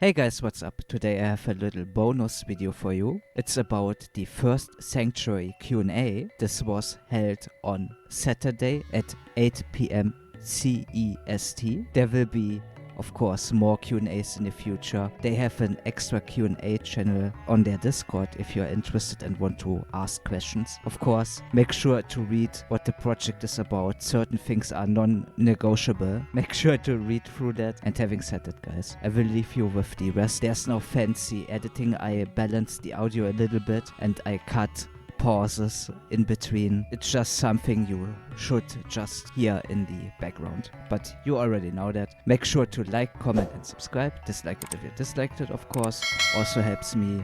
Hey guys, what's up? Today I have a little bonus video for you. It's about the first Sanctuary Q&A. This was held on Saturday at 8 p.m. CEST. There will be, of course, more Q&As in the future. They have an extra Q&A channel on their Discord if you're interested and want to ask questions. Of course, make sure to read what the project is about. Certain things are non-negotiable. Make sure to read through that. And having said that, guys, I will leave you with the rest. There's no fancy editing. I balanced the audio a little bit and I cut pauses in between. It's just something you should just hear in the background. But you already know that. Make sure to like, comment, and subscribe. Dislike it if you disliked it, of course. Also helps me,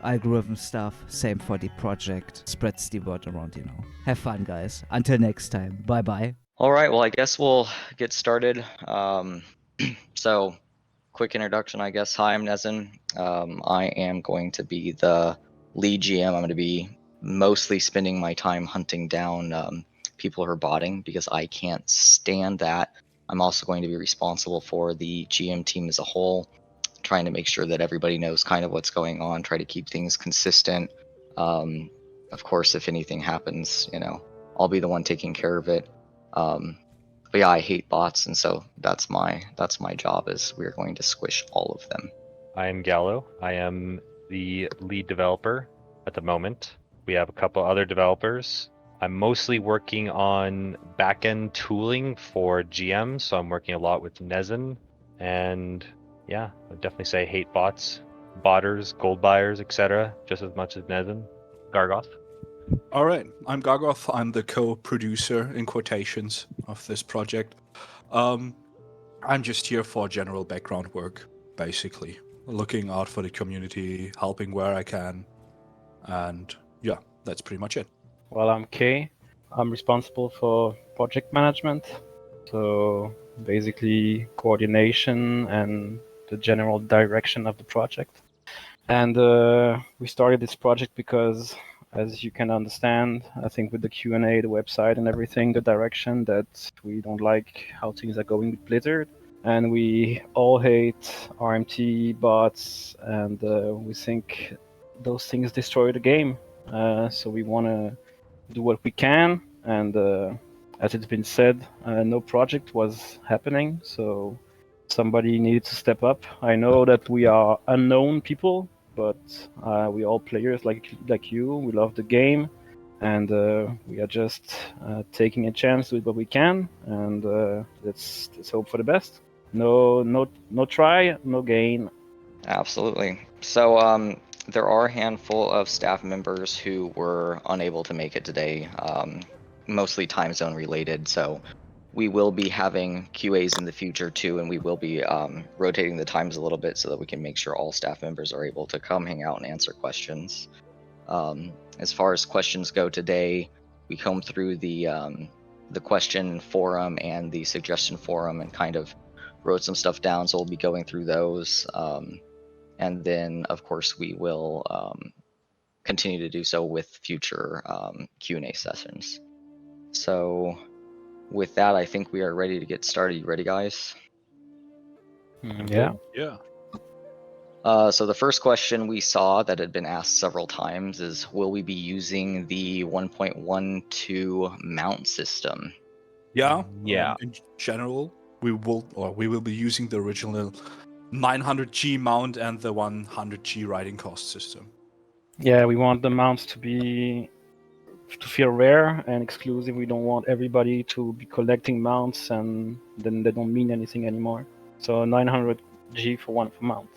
algorithm stuff. Same for the project. Spreads the word around, Have fun, guys. Until next time. Bye-bye. All right, well, I guess we'll get started. So, quick introduction, I guess. Hi, I'm Nezin. I am going to be the lead GM. I'm going to be mostly spending my time hunting down people who are botting because I can't stand that. I'm also going to be responsible for the GM team as a whole, trying to make sure that everybody knows kind of what's going on, try to keep things consistent. Of course, if anything happens, I'll be the one taking care of it. But yeah, I hate bots, and so that's my job. Is we're going to squish all of them. I am Gallo. I am the lead developer at the moment. We have a couple other developers. I'm mostly working on backend tooling for GM, so I'm working a lot with Nezin. And yeah, I'd definitely say hate bots, botters, gold buyers, etc. just as much as Nezin. Gargoth. All right, I'm Gargoth. I'm the co-producer, in quotations, of this project. I'm just here for general background work, basically. Looking out for the community, helping where I can, and yeah, that's pretty much it. Well, I'm Kay. I'm responsible for project management, so basically coordination and the general direction of the project. And we started this project because, as you can understand, I think with the Q&A, the website and everything, the direction that we don't like how things are going with Blizzard. And we all hate RMT bots, and we think those things destroy the game. So we want to do what we can, and as it's been said, no project was happening, so somebody needed to step up. I know that we are unknown people, but we all players like you. We love the game, and we are just taking a chance with what we can, and let's hope for the best. No try, no gain. Absolutely. So there are a handful of staff members who were unable to make it today, mostly time zone related. So we will be having QAs in the future too, and we will be rotating the times a little bit so that we can make sure all staff members are able to come hang out and answer questions. As far as questions go today, we combed through the question forum and the suggestion forum and kind of wrote some stuff down, so we'll be going through those. And then, of course, we will continue to do so with future Q&A sessions. So with that, I think we are ready to get started. You ready, guys? Yeah. So the first question we saw that had been asked several times is, will we be using the 1.12 mount system? Yeah. Yeah. In general, we will be using the original 900G mount and the 100G riding cost system. Yeah, we want the mounts to feel rare and exclusive. We don't want everybody to be collecting mounts and then they don't mean anything anymore. So 900G for one mount.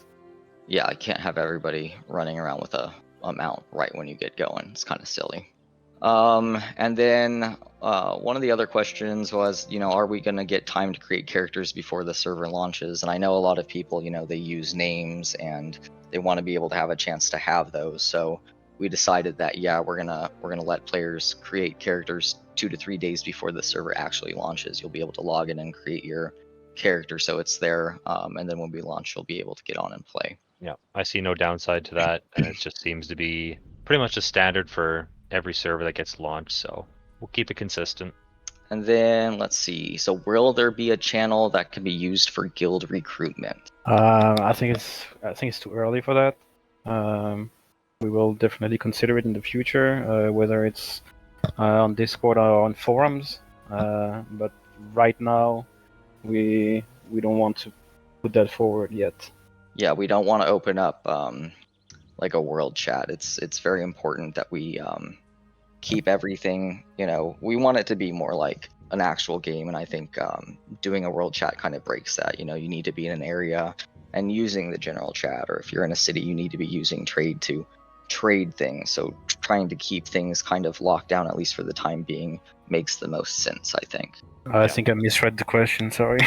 Yeah, I can't have everybody running around with a mount right when you get going. It's kind of silly. And then one of the other questions was, are we going to get time to create characters before the server launches? And I know a lot of people, they use names and they want to be able to have a chance to have those. So we decided that, yeah, we're gonna let players create characters 2 to 3 days before the server actually launches. You'll be able to log in and create your character so it's there, and then when we launch, you'll be able to get on and play. Yeah, I see no downside to that, and it just seems to be pretty much a standard for every server that gets launched, so we'll keep it consistent. And then let's see. So will there be a channel that can be used for guild recruitment? I think it's too early for that. We will definitely consider it in the future, whether it's on Discord or on forums. But right now, we don't want to put that forward yet. Yeah, we don't want to open up like a world chat. It's very important that we keep everything. We want it to be more like an actual game, and I think doing a world chat kind of breaks that. You need to be in an area and using the general chat, or if you're in a city, you need to be using trade to trade things. So trying to keep things kind of locked down, at least for the time being, makes the most sense, I think. I think I misread the question. Sorry.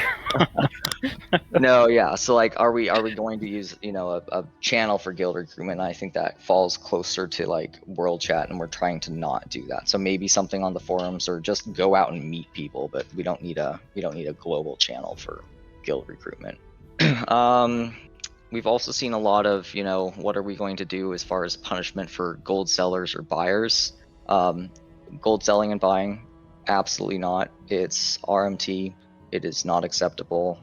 No, yeah. So like, are we going to use a channel for guild recruitment? And I think that falls closer to like world chat, and we're trying to not do that. So maybe something on the forums, or just go out and meet people. But we don't need a global channel for guild recruitment. We've also seen a lot of what are we going to do as far as punishment for gold sellers or buyers? Gold selling and buying, absolutely not. It's RMT. It is not acceptable.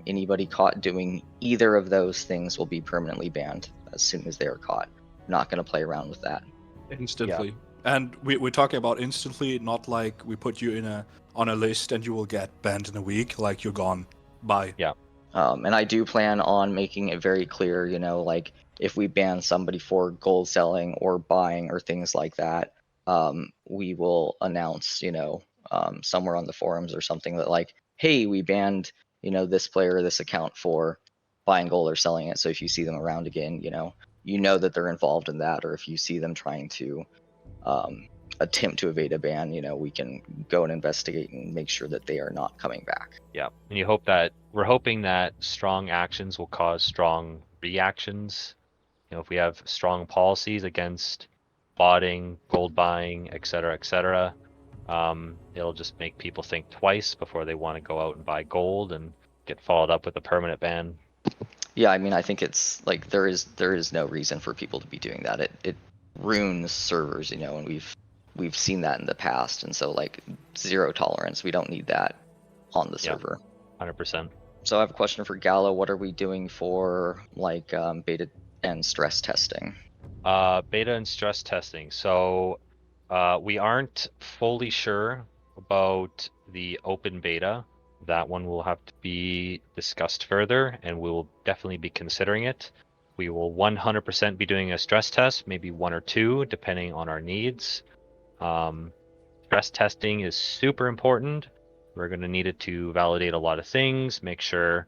Anybody caught doing either of those things will be permanently banned as soon as they are caught. Not going to play around with that. Instantly. And we're talking about instantly, not like we put you on a list and you will get banned in a week, like you're gone. Bye. Yeah. And I do plan on making it very clear, like if we ban somebody for gold selling or buying or things like that, we will announce, somewhere on the forums or something that like, hey, we banned, this player or this account for buying gold or selling it. So if you see them around again, you know that they're involved in that, or if you see them trying to attempt to evade a ban, we can go and investigate and make sure that they are not coming back. Yeah, and we're hoping that strong actions will cause strong reactions. If we have strong policies against botting, gold buying, etc., etc., it'll just make people think twice before they want to go out and buy gold and get followed up with a permanent ban. Yeah, I mean, I think it's like there is no reason for people to be doing that. It ruins servers, and we've seen that in the past, and so like zero tolerance. We don't need that on the server. 100%. So I have a question for Gallo. What are we doing for like beta and stress testing? Beta and stress testing. So we aren't fully sure about the open beta. That one will have to be discussed further, and we will definitely be considering it. We will 100% be doing a stress test, maybe one or two, depending on our needs. Stress testing is super important. We're going to need it to validate a lot of things, make sure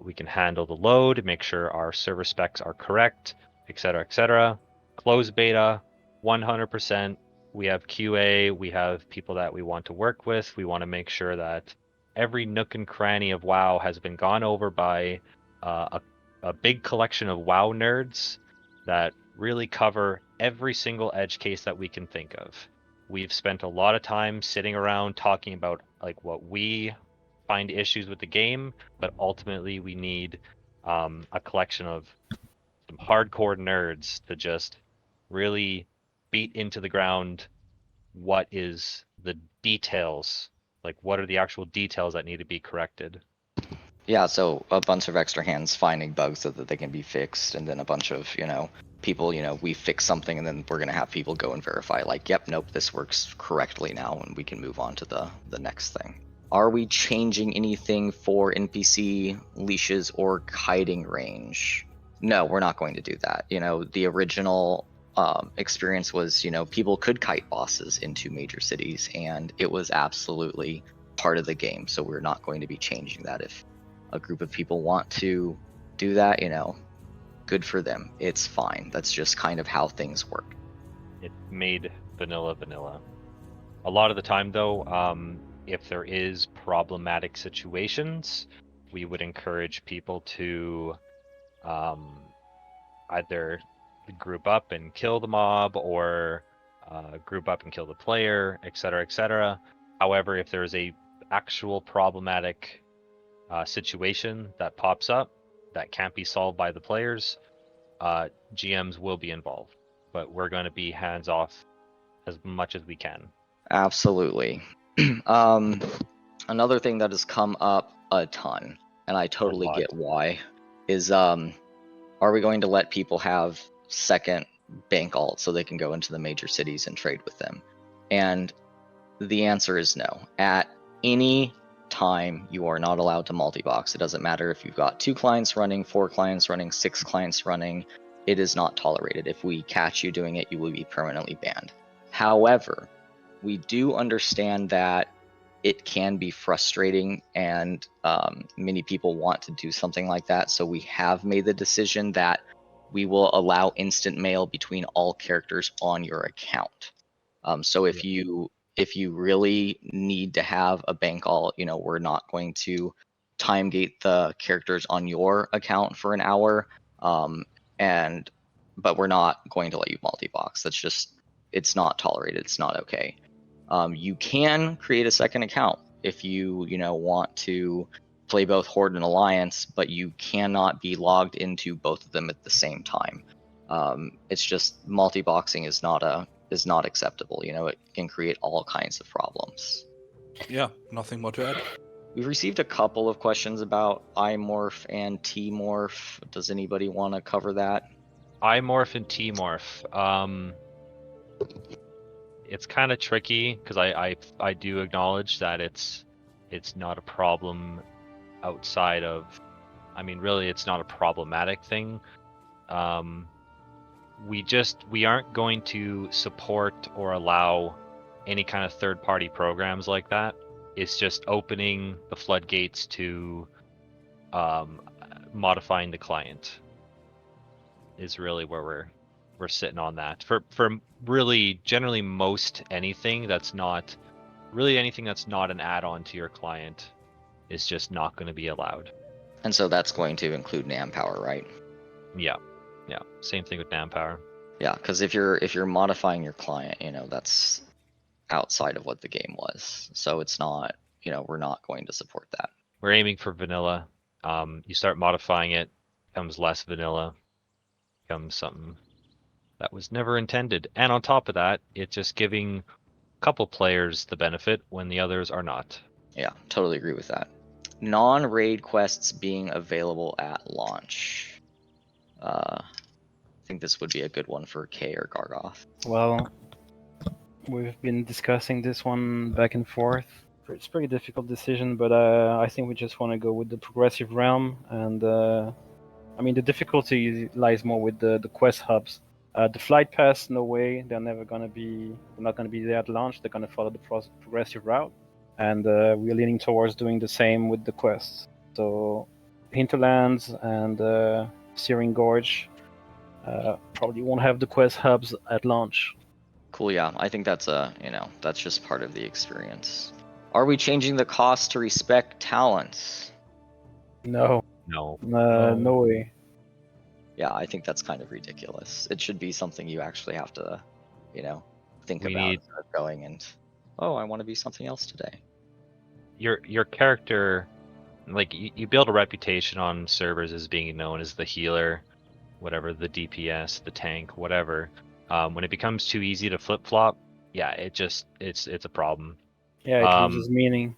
we can handle the load, make sure our server specs are correct, etc., etc. Closed beta, 100%. We have QA, we have people that we want to work with. We want to make sure that every nook and cranny of WoW has been gone over by a big collection of WoW nerds that really cover every single edge case that we can think of. We've spent a lot of time sitting around talking about like what we find issues with the game, but ultimately we need a collection of some hardcore nerds to just really beat into the ground what is the details, like what are the actual details that need to be corrected. Yeah, so a bunch of extra hands finding bugs so that they can be fixed, and then a bunch of, people, we fix something, and then we're going to have people go and verify, like, yep, nope, this works correctly now, and we can move on to the next thing. Are we changing anything for NPC leashes or kiting range? No, we're not going to do that. The original experience was, people could kite bosses into major cities, and it was absolutely part of the game, so we're not going to be changing that. If a group of people want to do that, good for them. It's fine. That's just kind of how things work. It made vanilla. A lot of the time, though, if there is problematic situations, we would encourage people to either group up and kill the mob, or group up and kill the player, etc., etc. However, if there is a actual problematic situation that pops up that can't be solved by the players, GMs will be involved, but we're going to be hands off as much as we can. Absolutely. Another thing that has come up a ton, and I totally lot. get why, is are we going to let people have second bank alt so they can go into the major cities and trade with them? And the answer is no. At any time, you are not allowed to multi-box. It doesn't matter if you've got 2 clients running, 4 clients running, 6 clients running. It is not tolerated. If we catch you doing it, you will be permanently banned. However, we do understand that it can be frustrating, and many people want to do something like that. So we have made the decision that we will allow instant mail between all characters on your account. So if you really need to have a bank alt, we're not going to time gate the characters on your account for an hour, but we're not going to let you multi-box. That's just, it's not tolerated. It's not okay. You can create a second account if you want to play both Horde and Alliance, but you cannot be logged into both of them at the same time. It's just multi-boxing is not acceptable. It can create all kinds of problems. Yeah, nothing more to add. We've received a couple of questions about iMorph and T-Morph. Does anybody want to cover that? iMorph and T-Morph. It's kind of tricky because I do acknowledge that it's not a problem outside of, I mean, really, it's not a problematic thing. We aren't going to support or allow any kind of third-party programs like that. It's just opening the floodgates to modifying the client is really where we're sitting on that. For really generally most anything that's not an add-on to your client is just not going to be allowed. And so that's going to include NamPower, right? Yeah. Same thing with NamPower. Yeah, because if you're modifying your client, that's outside of what the game was. So it's not, we're not going to support that. We're aiming for vanilla. You start modifying it, becomes less vanilla, becomes something that was never intended. And on top of that, it's just giving a couple players the benefit when the others are not. Yeah, totally agree with that. Non-raid quests being available at launch. I think this would be a good one for Kay or Gargoth. Well, we've been discussing this one back and forth. It's a pretty difficult decision, but I think we just want to go with the progressive realm. And I mean, the difficulty lies more with the quest hubs. The flight pass, no way. They're not going to be there at launch. They're going to follow the progressive route. And we're leaning towards doing the same with the quests. So Hinterlands and Searing Gorge probably won't have the quest hubs at launch. Cool, yeah. I think that's that's just part of the experience. Are we changing the cost to respect talents? No. No. No way. Yeah, I think that's kind of ridiculous. It should be something you actually have to, think We about need- instead of going and, oh, I want to be something else today. Your character, like you build a reputation on servers as being known as the healer, whatever, the DPS, the tank, whatever. When it becomes too easy to flip flop, yeah, it's a problem. Yeah, it loses meaning.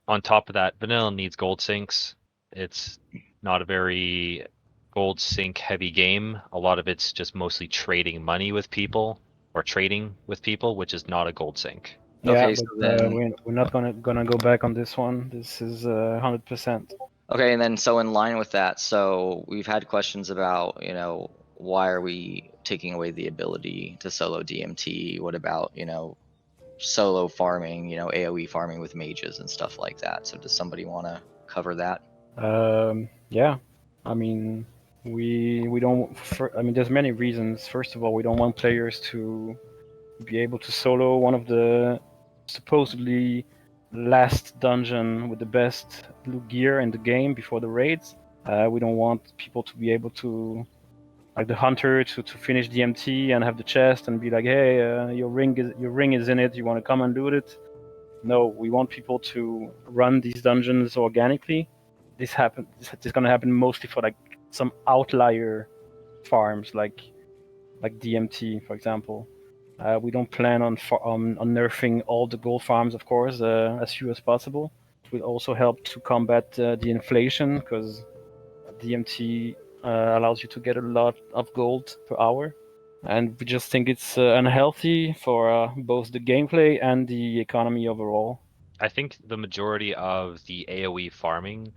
On top of that, vanilla needs gold sinks. It's not a very gold sink heavy game. A lot of it's just mostly trading money with people or trading with people, which is not a gold sink. Yeah, Okay, but so then we're not gonna go back on this one. This is 100%. okay, and then so in line with that, so we've had questions about, why are we taking away the ability to solo DMT? What about, solo farming, AoE farming with mages and stuff like that? So does somebody want to cover that? Yeah, I mean, we don't. I mean, there's many reasons. First of all, we don't want players to be able to solo one of the supposedly last dungeon with the best loot gear in the game before the raids. We don't want people to be able to, like the hunter, to finish DMT and have the chest and be like, hey, your ring is in it. You want to come and loot it? No, we want people to run these dungeons organically. This is gonna happen mostly for like some outlier farms, like DMT, for example. We don't plan on nerfing all the gold farms, of course, as few as possible. It will also help to combat the inflation, because DMT allows you to get a lot of gold per hour. And we just think it's unhealthy for both the gameplay and the economy overall. I think the majority of the AoE farming,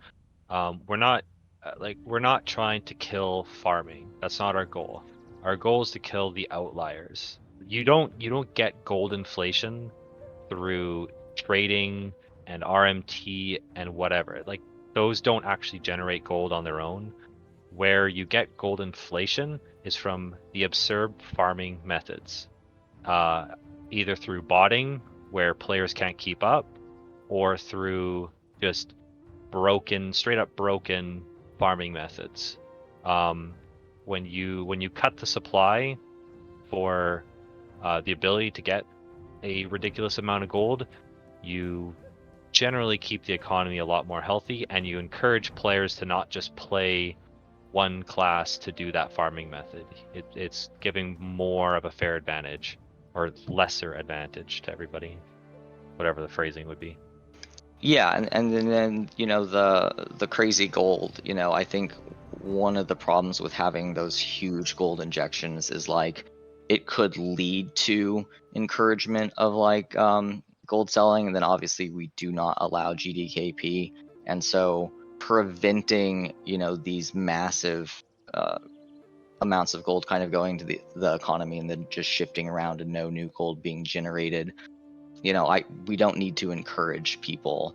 we're not trying to kill farming. That's not our goal. Our goal is to kill the outliers. You don't get gold inflation through trading and RMT and whatever. Like, those don't actually generate gold on their own. Where you get gold inflation is from the absurd farming methods, either through botting, where players can't keep up, or through just straight up broken farming methods. When you cut the supply for the ability to get a ridiculous amount of gold, you generally keep the economy a lot more healthy, and you encourage players to not just play one class to do that farming method. It's giving more of a fair advantage, or lesser advantage, to everybody, whatever the phrasing would be. Yeah, and then the crazy gold. I think one of the problems with having those huge gold injections is like it could lead to encouragement of gold selling, and then obviously we do not allow GDKP, and so preventing these massive amounts of gold kind of going to the economy and then just shifting around and no new gold being generated. We don't need to encourage people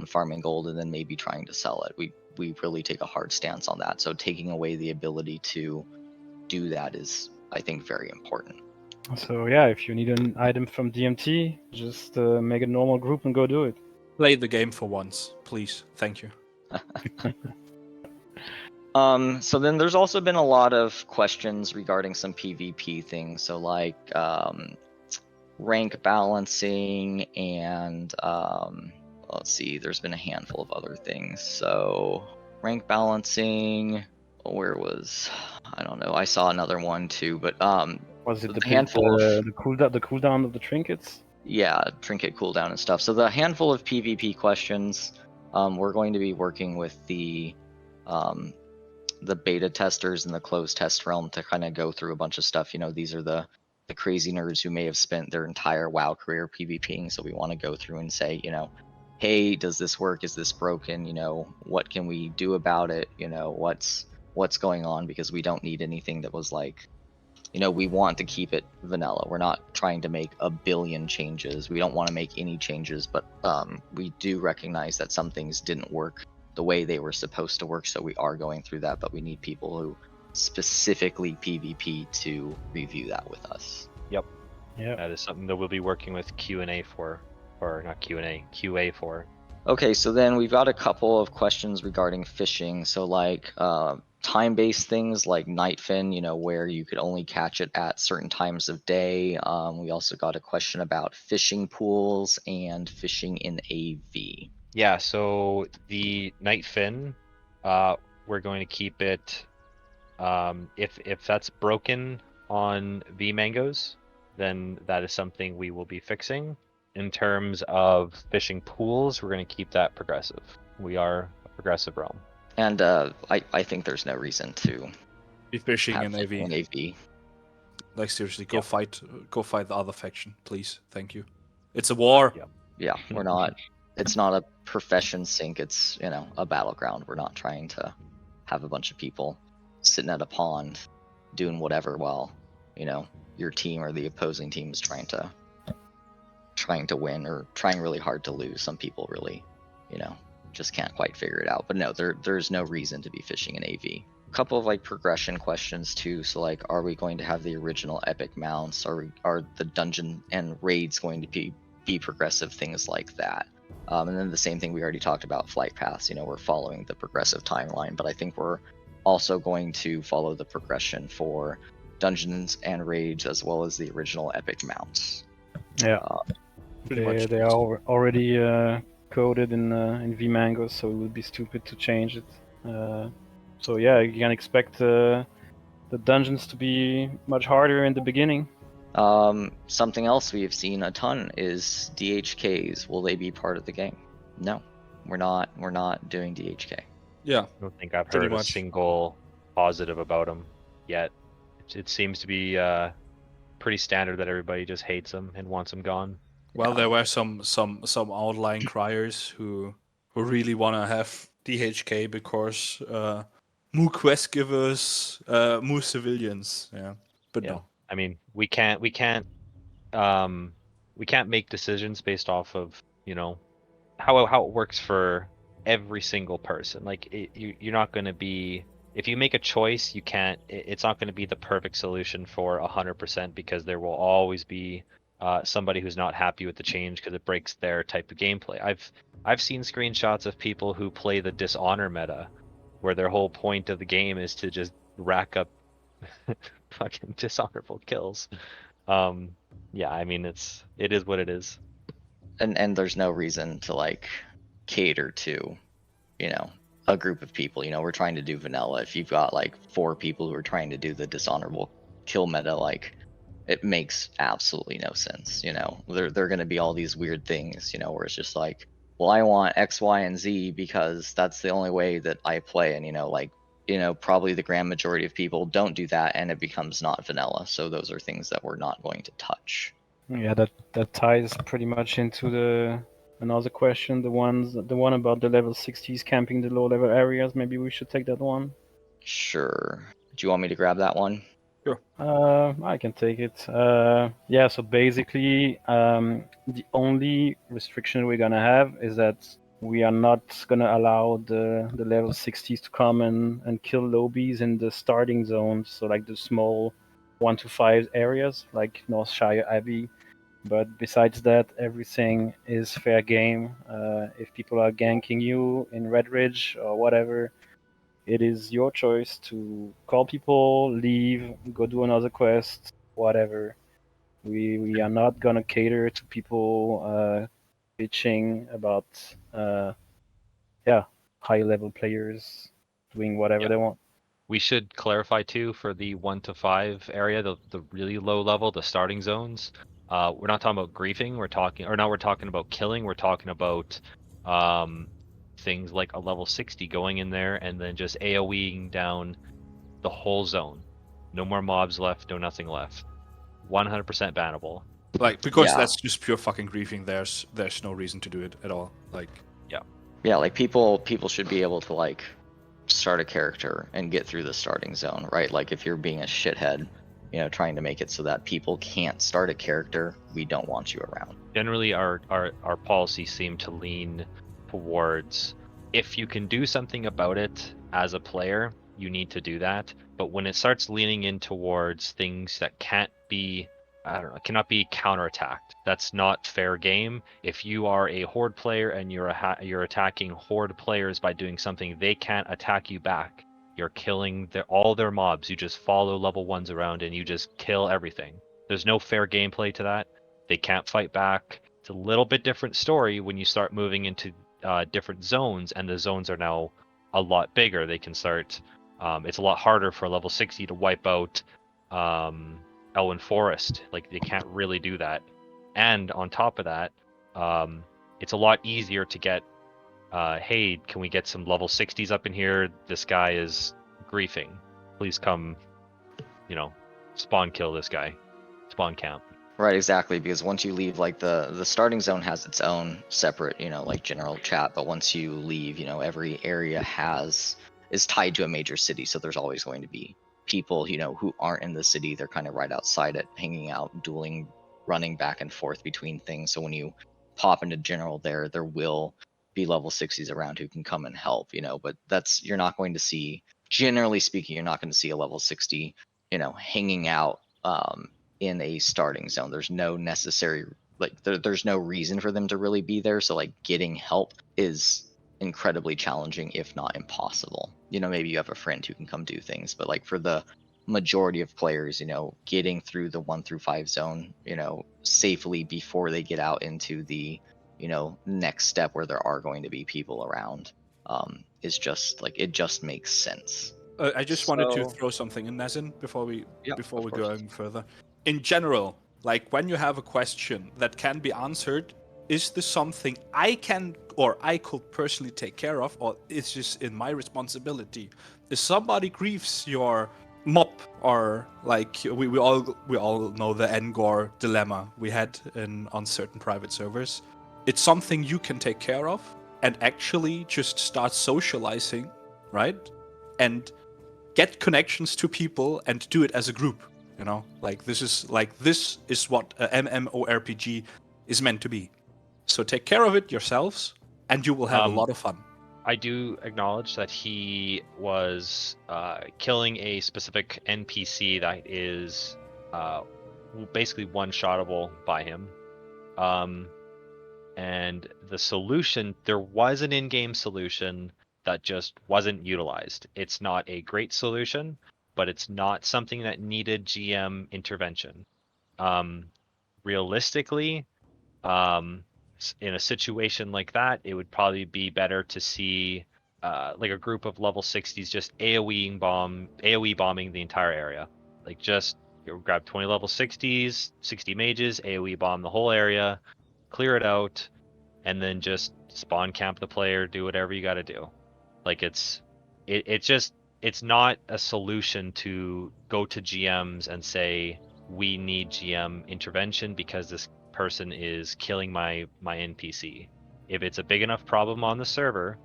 farming gold and then maybe trying to sell it. We really take a hard stance on that. So taking away the ability to do that is, I think, very important. So yeah, if you need an item from DMT, just make a normal group and go do it. Play the game for once, please. Thank you. So then there's also been a lot of questions regarding some PvP things. So like rank balancing and let's see, there's been a handful of other things. So rank balancing, I don't know, I saw another one too, but Was it so the handful of the cooldown of the trinkets? Yeah, trinket cooldown and stuff. So the handful of PvP questions, we're going to be working with the beta testers in the closed test realm to kind of go through a bunch of stuff. These are the crazy nerds who may have spent their entire WoW career PvPing. So we want to go through and say, hey, does this work? Is this broken? What can we do about it? What's going on? Because we don't need anything that was like, we want to keep it vanilla. We're not trying to make a billion changes. We don't want to make any changes, but we do recognize that some things didn't work the way they were supposed to work, so we are going through that, but we need people who specifically PvP to review that with us. Yep. Yeah. That is something that we'll be working with Q&A for, or not Q&A, QA for. Okay, so then we've got a couple of questions regarding fishing. So like time-based things like Nightfin, where you could only catch it at certain times of day. We also got a question about fishing pools and fishing in AV. Yeah, so the Nightfin, we're going to keep it, if that's broken on V Mangoes, then that is something we will be fixing. In terms of fishing pools, we're going to keep that progressive. We are a progressive realm. And I think there's no reason to Be fishing have in AV. in AV. Like seriously, go Yep. fight the other faction, please. Thank you. It's a war. Yep. Yeah, we're not. It's not a profession sink. It's a battleground. We're not trying to have a bunch of people sitting at a pond doing whatever while your team or the opposing team is trying to win or trying really hard to lose. Some people really just can't quite figure it out. But no, there's no reason to be fishing in AV. A couple of progression questions too. So are we going to have the original epic mounts? Are the dungeon and raids going to be progressive, things like that? And then the same thing we already talked about, flight paths. We're following the progressive timeline, but I think we're also going to follow the progression for dungeons and raids as well as the original epic mounts. Yeah. They are already coded in VMango, so it would be stupid to change it. So yeah, you can expect the dungeons to be much harder in the beginning, Something else we've seen a ton is DHKs. Will they be part of the game? No, we're not. We're not doing DHK. Yeah, I don't think I've Pretty heard a much. single positive about him yet. It seems to be pretty standard that everybody just hates him and wants him gone. well, Yeah. there were some outlying criers who really want to have DHK because more quest givers, more civilians. Yeah, but Yeah. no. I mean, we can't make decisions based off of, you know, how it works for every single person. Like you're not going to be, if you make a choice, you can't. It's not going to be the perfect solution for 100% because there will always be somebody who's not happy with the change because it breaks their type of gameplay. I've seen screenshots of people who play the dishonor meta, where their whole point of the game is to just rack up fucking dishonorable kills. Yeah, I mean it is what it is. And there's no reason to like cater to, you know, a group of people. You know, we're trying to do vanilla. If you've got like 4 people who are trying to do the dishonorable kill meta, like it makes absolutely no sense. You know, they're going to be all these weird things. You know, where it's just like, well, I want X, Y, and Z because that's the only way that I play. And you know, like, you know, probably the grand majority of people don't do that, and it becomes not vanilla. So those are things that we're not going to touch. Yeah, that ties pretty much into the another question, the one about the level 60s camping the low level areas. Maybe we should take that one. Sure. Do you want me to grab that one? I can take it. Yeah, so basically, the only restriction we're gonna have is that we are not gonna allow the level 60s to come and kill lobbies in the starting zones, so like the small 1 to 5 areas, like Northshire Abbey. But besides that, everything is fair game. If people are ganking you in Red Ridge or whatever, it is your choice to call people, leave, go do another quest, whatever. We are not gonna cater to people bitching about yeah, high level players doing whatever Yeah. they want. We should clarify too for the 1 to 5 area, the really low level, the starting zones. We're not talking about griefing. We're talking about killing. We're talking about things like a level 60 going in there and then just AoEing down the whole zone. No more mobs left. No nothing left. 100% bannable. Like, because Yeah. that's just pure fucking griefing. There's no reason to do it at all. Like, Yeah, like people should be able to like start a character and get through the starting zone, right? Like if you're being a shithead, you know, trying to make it so that people can't start a character, we don't want you around. Generally, our policies seem to lean towards if you can do something about it as a player, you need to do that. But when it starts leaning in towards things that can't be, I don't know, cannot be counterattacked, that's not fair game. If you are a horde player and you're attacking horde players by doing something they can't attack you back, you're killing all their mobs. You just follow level 1s around and you just kill everything. There's no fair gameplay to that. They can't fight back. It's a little bit different story when you start moving into different zones, and the zones are now a lot bigger. They can start. It's a lot harder for level 60 to wipe out Elwyn Forest. Like they can't really do that. And on top of that, it's a lot easier to get. Hey, can we get some level 60s up in here? This guy is griefing. Please come, you know, spawn kill this guy. Spawn camp. Right, exactly, because once you leave, like the starting zone has its own separate, you know, like general chat, but once you leave, you know, every area is tied to a major city, so there's always going to be people, you know, who aren't in the city. They're kind of right outside it, hanging out, dueling, running back and forth between things. So when you pop into general there will be level 60s around who can come and help, you know, but you're not going to see, generally speaking, you're not going to see a level 60, you know, hanging out in a starting zone. There's no necessary, like there's no reason for them to really be there. So like getting help is incredibly challenging, if not impossible. You know, maybe you have a friend who can come do things, but like for the majority of players, you know, getting through the 1 through 5 zone, you know, safely before they get out into the, you know, next step where there are going to be people around, is just like, it just makes sense. I just wanted to So- throw something in, Nazin, before we Yeah, of go course. any further. In general, Like when you have a question that can be answered, is this something I can or I could personally take care of, or is this in my responsibility? If somebody grieves your mob, or like we all know the Engor dilemma we had on certain private servers, it's something you can take care of and actually just start socializing, right? And get connections to people and do it as a group. You know, like this is what a MMORPG is meant to be. So take care of it yourselves, and you will have a lot of fun. I do acknowledge that he was killing a specific NPC that is basically one-shottable by him. And the solution, there was an in-game solution that just wasn't utilized. It's not a great solution, but it's not something that needed GM intervention. Realistically, in a situation like that, it would probably be better to see like a group of level 60s just AoE bombing the entire area. Like just grab 20 level 60s, 60 mages, AoE bomb the whole area, clear it out, and then just spawn camp the player, do whatever you got to do. Like it's not a solution to go to GMs and say we need GM intervention because this person is killing my NPC. If it's a big enough problem on the server,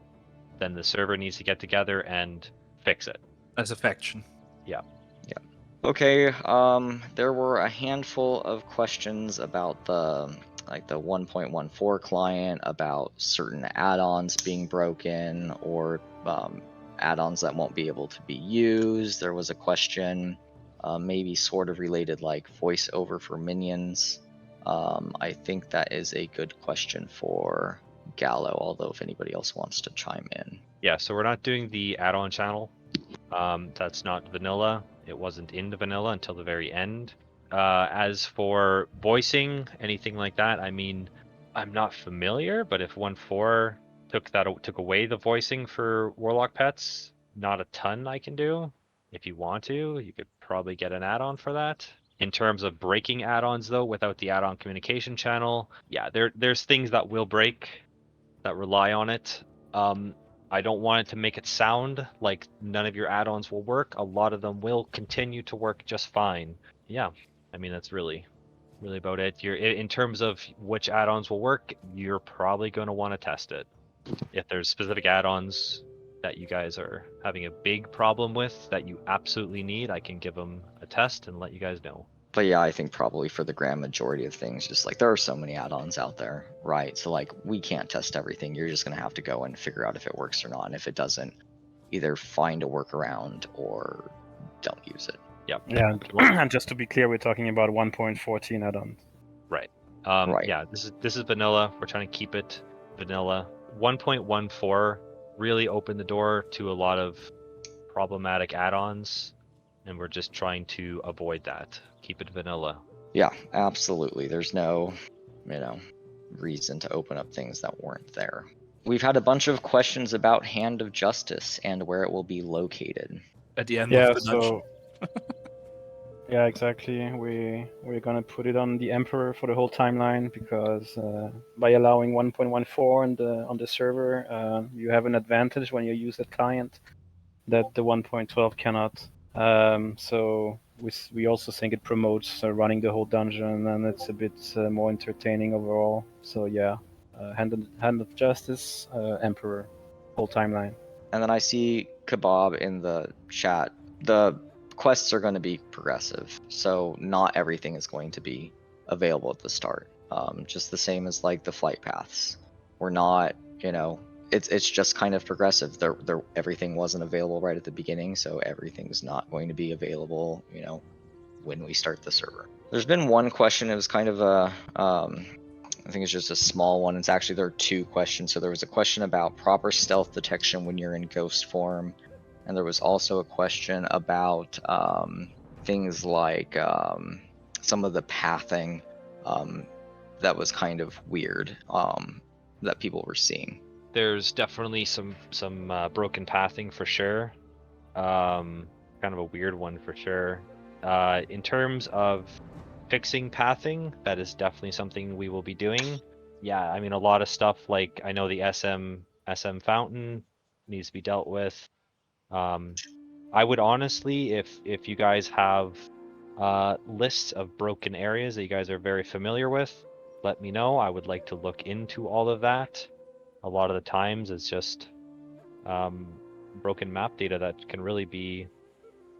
then the server needs to get together and fix it. As a faction. Yeah. Okay, there were a handful of questions about the 1.14 client, about certain add-ons being broken, or add-ons that won't be able to be used. There was a question maybe sort of related like voiceover for minions. I think that is a good question for Gallo, although if anybody else wants to chime in. Yeah, so we're not doing the add-on channel. That's not vanilla. It wasn't in the vanilla until the very end. As for voicing, anything like that, I mean, I'm not familiar, but if 1.4 took away the voicing for warlock pets, not a ton I can do. If you want to, you could probably get an add-on for that. In terms of breaking add-ons though, without the add-on communication channel, yeah, there's things that will break that rely on it. I don't want it to make it sound like none of your add-ons will work. A lot of them will continue to work just fine. Yeah, I mean that's really about it. In terms of which add-ons will work, you're probably going to want to test it. If there's specific add-ons that you guys are having a big problem with that you absolutely need, I can give them a test and let you guys know. But yeah, I think probably for the grand majority of things, just like there are so many add-ons out there, right? So like we can't test everything. You're just gonna have to go and figure out if it works or not. And if it doesn't, either find a workaround or don't use it. Yep. Yeah, and just to be clear, we're talking about 1.14 add-ons. Right. Right. Yeah, this is vanilla. We're trying to keep it vanilla. 1.14 really opened the door to a lot of problematic add-ons, and we're just trying to avoid that. Keep it vanilla. Yeah, absolutely. There's no, reason to open up things that weren't there. We've had a bunch of questions about Hand of Justice and where it will be located. At the end Yeah, of the dungeon. Yeah, exactly. We're gonna put it on the Emperor for the whole timeline because by allowing 1.14 on the server, you have an advantage when you use that client that the 1.12 cannot. So we also think it promotes running the whole dungeon, and it's a bit more entertaining overall. So yeah, Hand of Justice, Emperor, whole timeline. And then I see Kebab in the chat. The quests are going to be progressive, so not everything is going to be available at the start. Just the same as like the flight paths. We're not, it's just kind of progressive. Everything wasn't available right at the beginning, so everything's not going to be available, when we start the server. There's been one question. It was kind of I think it's just a small one. It's actually, there are two questions. So there was a question about proper stealth detection when you're in ghost form. And there was also a question about things like some of the pathing that was kind of weird that people were seeing. There's definitely some broken pathing for sure. Kind of a weird one for sure. In terms of fixing pathing, that is definitely something we will be doing. Yeah, I mean, a lot of stuff like I know the SM fountain needs to be dealt with. I would honestly, if you guys have lists of broken areas that you guys are very familiar with, let me know. I would like to look into all of that. A lot of the times it's just broken map data that can really be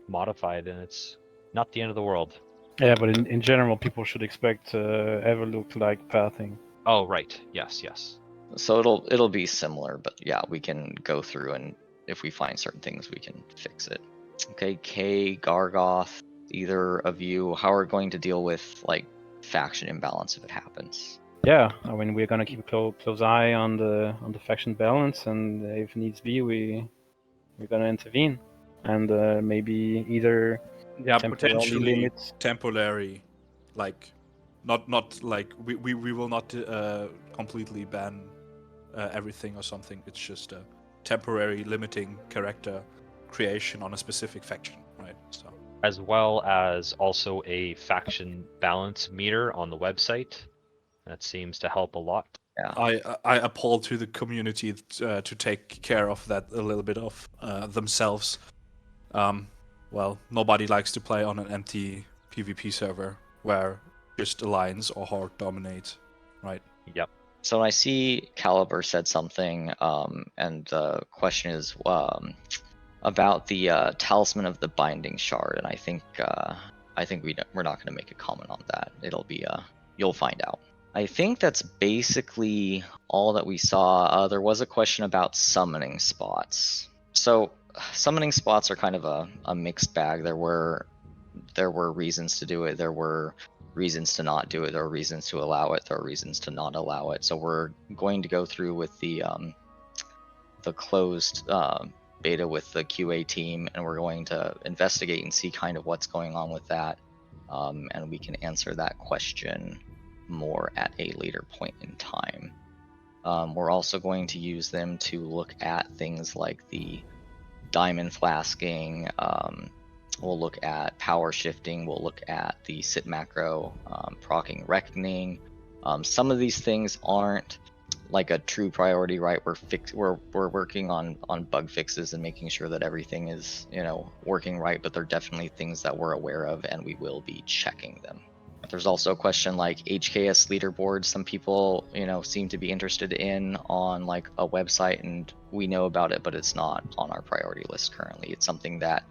modified, and it's not the end of the world. Yeah, but in general, people should expect Everlook-like pathing. Oh, right. Yes, yes. So it'll be similar, but yeah, we can go through, and if we find certain things, we can fix it. Okay, Kay, Gargoth, either of you, how are we going to deal with like faction imbalance if it happens? Yeah, I mean we're gonna keep a close eye on the faction balance, and if needs be, we're gonna intervene, and maybe either Yeah, temporarily potentially limit. temporary, like not like we will not completely ban everything or something. It's just a temporary limiting character creation on a specific faction, right? So As well as also a faction balance meter on the website. That seems to help a lot. Yeah. I appeal to the community to take care of that a little bit of themselves. Well, nobody likes to play on an empty PvP server where just Alliance or Horde dominate, right? Yep. So I see Caliber said something, and the question is about the Talisman of the Binding Shard, and I think we're not going to make a comment on that. It'll be you'll find out. I think that's basically all that we saw. There was a question about summoning spots. So summoning spots are kind of a mixed bag. There were reasons to do it. There were reasons to not do it. There are reasons to allow it. There are reasons to not allow it. So we're going to go through with the closed beta with the QA team, and we're going to investigate and see kind of what's going on with that, and we can answer that question more at a later point in time. We're also going to use them to look at things like the diamond flasking. We'll look at power shifting. We'll look at the sit macro, proccing reckoning. Some of these things aren't like a true priority, right? We're working on bug fixes and making sure that everything is working right, but they're definitely things that we're aware of, and we will be checking them. There's also a question like HKS leaderboard. Some people seem to be interested in on like a website, and we know about it, but it's not on our priority list currently. It's something that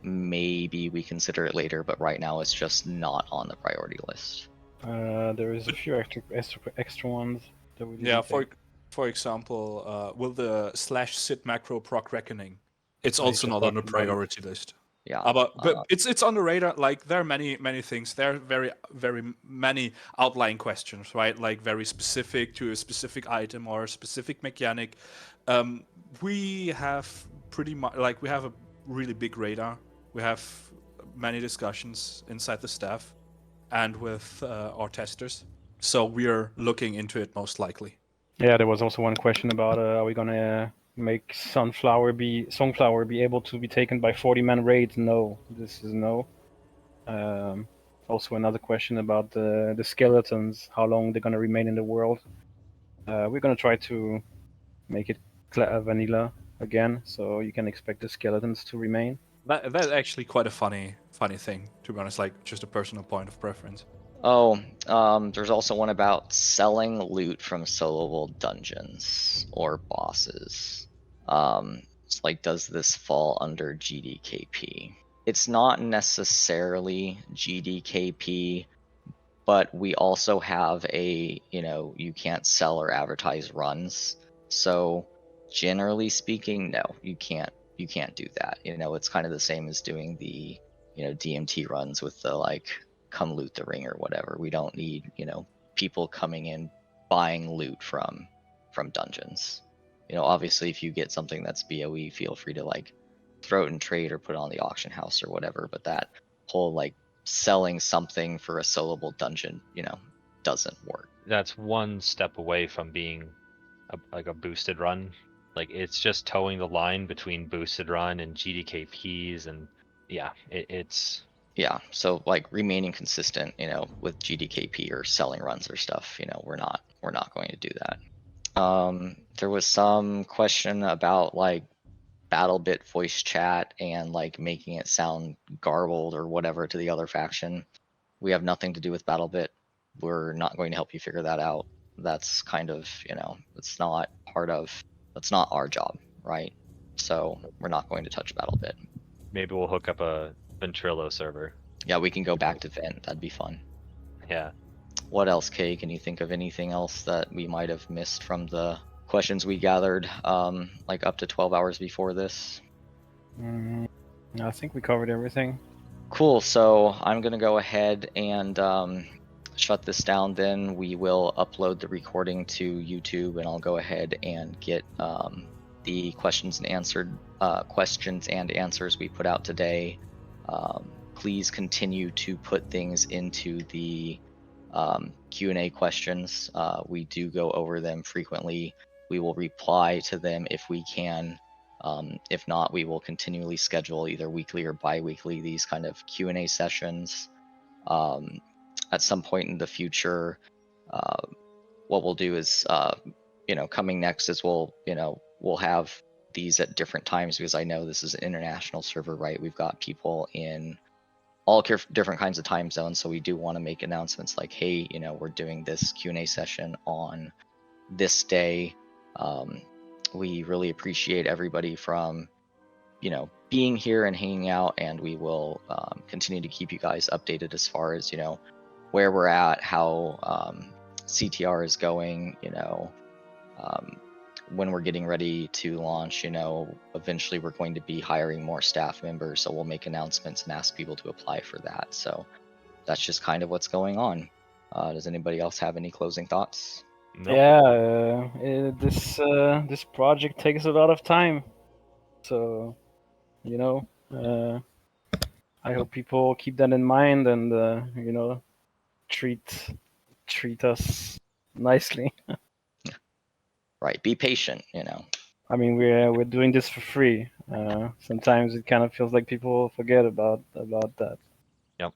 maybe we consider it later, but right now it's just not on the priority list. There is a few extra ones that we didn't Yeah, take. for example, will the /sit macro proc reckoning? It's I also used to not on the talk about it. priority list. Yeah, But it's on the radar. Like there are many things. There are very many outlying questions, right? Like very specific to a specific item or a specific mechanic. We have pretty much like we have a really big radar. We have many discussions inside the staff and with our testers. So we are looking into it most likely. Yeah, there was also one question about are we gonna make Songflower be able to be taken by 40-man raids? No, this is no. Also another question about the skeletons, how long they're gonna remain in the world. We're gonna try to make it vanilla again, so you can expect the skeletons to remain. That's actually quite a funny thing, to be honest. Like just a personal point of preference. Oh, there's also one about selling loot from soloable dungeons or bosses. It's like, does this fall under GDKP? It's not necessarily GDKP, but we also have a, you can't sell or advertise runs. So generally speaking, no, you can't do that. It's kind of the same as doing the, DMT runs with the like, come loot the ring or whatever. We don't need people coming in buying loot from dungeons. Obviously if you get something that's BOE, feel free to like throw it in trade or put it on the auction house or whatever, but that whole like selling something for a soloable dungeon doesn't work. That's one step away from being like a boosted run. Like it's just towing the line between boosted run and GDKPs, and yeah, it's Yeah, so like remaining consistent, with GDKP or selling runs or stuff, we're not going to do that. There was some question about like BattleBit voice chat and like making it sound garbled or whatever to the other faction. We have nothing to do with BattleBit. We're not going to help you figure that out. That's kind of, it's not that's not our job, right? So we're not going to touch BattleBit. Maybe we'll hook up a Ventrilo server. Yeah, we can go back to Vent. That'd be fun. Yeah. What else, Kay? Can you think of anything else that we might have missed from the questions we gathered, like up to 12 hours before this? I think we covered everything. Cool. So I'm gonna go ahead and shut this down. Then we will upload the recording to YouTube, and I'll go ahead and get the questions and answers we put out today. Please continue to put things into the Q&A questions. We do go over them frequently. We will reply to them if we can. If not, we will continually schedule either weekly or bi-weekly these kind of Q&A sessions. At some point in the future, what we'll do is, coming next is we'll have these at different times, because I know this is an international server, right? We've got people in all different kinds of time zones, so we do want to make announcements like, hey, we're doing this Q&A session on this day. We really appreciate everybody from being here and hanging out, and we will continue to keep you guys updated as far as where we're at, how CTR is going, when we're getting ready to launch. Eventually we're going to be hiring more staff members, so we'll make announcements and ask people to apply for that. So that's just kind of what's going on. Does anybody else have any closing thoughts? Nope. Yeah, this project takes a lot of time, so I hope people keep that in mind and treat us nicely. Right, be patient. I mean, we're doing this for free. Sometimes it kind of feels like people forget about that. Yep.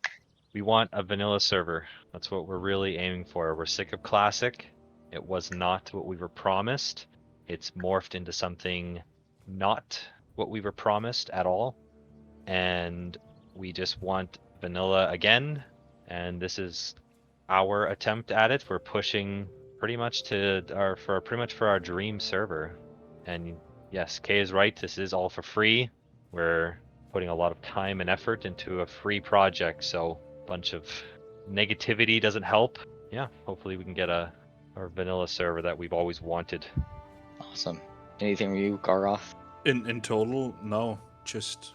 We want a vanilla server. That's what we're really aiming for. We're sick of classic. It was not what we were promised. It's morphed into something not what we were promised at all. And we just want vanilla again. And this is our attempt at it. We're pushing pretty much for our dream server. And yes, Kay is right. This is all for free. We're putting a lot of time and effort into a free project, so a bunch of negativity doesn't help. Yeah, hopefully we can get our vanilla server that we've always wanted. Awesome. Anything from you, Garoth? In total, no. Just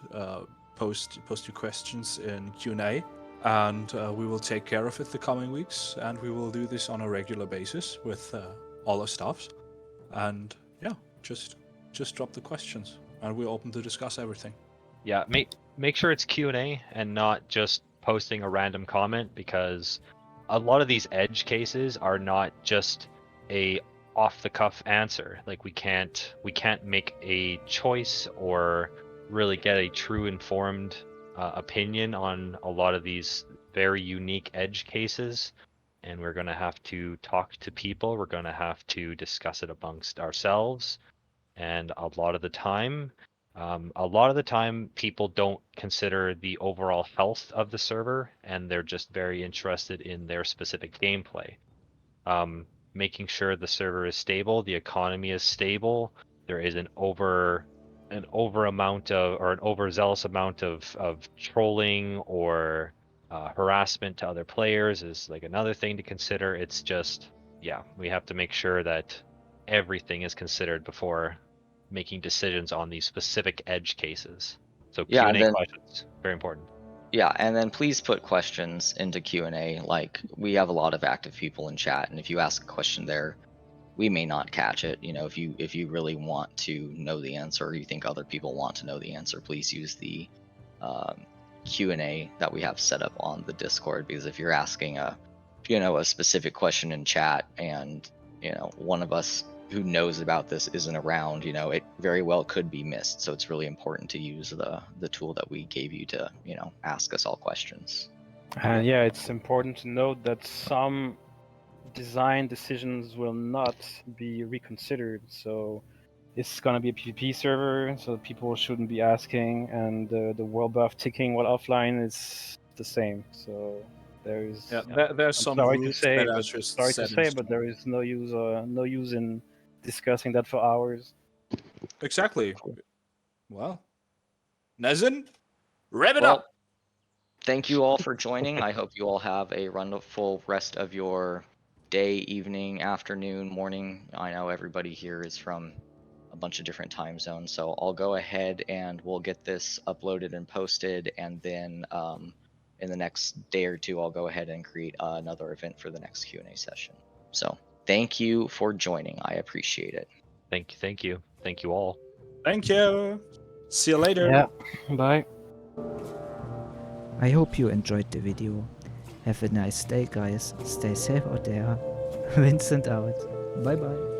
post your questions in Q&A, and we will take care of it the coming weeks, and we will do this on a regular basis with all our staffs. And yeah, just drop the questions, and we're open to discuss everything. Yeah, make sure it's Q&A and not just posting a random comment, because a lot of these edge cases are not just a off the cuff answer. Like we can't make a choice or really get a true informed opinion on a lot of these very unique edge cases, and we're going to have to talk to people. We're going to have to discuss it amongst ourselves, and a lot of the time people don't consider the overall health of the server, and they're just very interested in their specific gameplay. Making sure the server is stable, the economy is stable, there is an overzealous amount of trolling or harassment to other players is like another thing to consider. It's just, yeah, we have to make sure that everything is considered before making decisions on these specific edge cases. So Yeah, Q&A questions, very important. Yeah, and then please put questions into Q&A. Like, we have a lot of active people in chat, and if you ask a question there, we may not catch it. If you really want to know the answer, or you think other people want to know the answer, please use the Q&A that we have set up on the Discord. Because if you're asking a specific question in chat, and one of us who knows about this isn't around, you know, it very well could be missed. So it's really important to use the tool that we gave you to, you know, ask us all questions. And yeah, it's important to note that some design decisions will not be reconsidered. So it's gonna be a PvP server, so people shouldn't be asking, and the world buff ticking while offline is the same. So there is. Yeah, there's I'm some sorry to rules say, that are but just sorry to set in say, but stone. there is no use in discussing that for hours. Exactly. Well, Nezin, wrap it Well, up. thank you all for joining. I hope you all have a wonderful rest of your day, evening, afternoon, morning. I know everybody here is from a bunch of different time zones, so I'll go ahead and we'll get this uploaded and posted, and then in the next day or two, I'll go ahead and create another event for the next Q&A session. So thank you for joining. I appreciate it. Thank you all. Thank you. See you later. Yeah. Bye. I hope you enjoyed the video. Have a nice day, guys. Stay safe out there. Vincent out. Bye bye.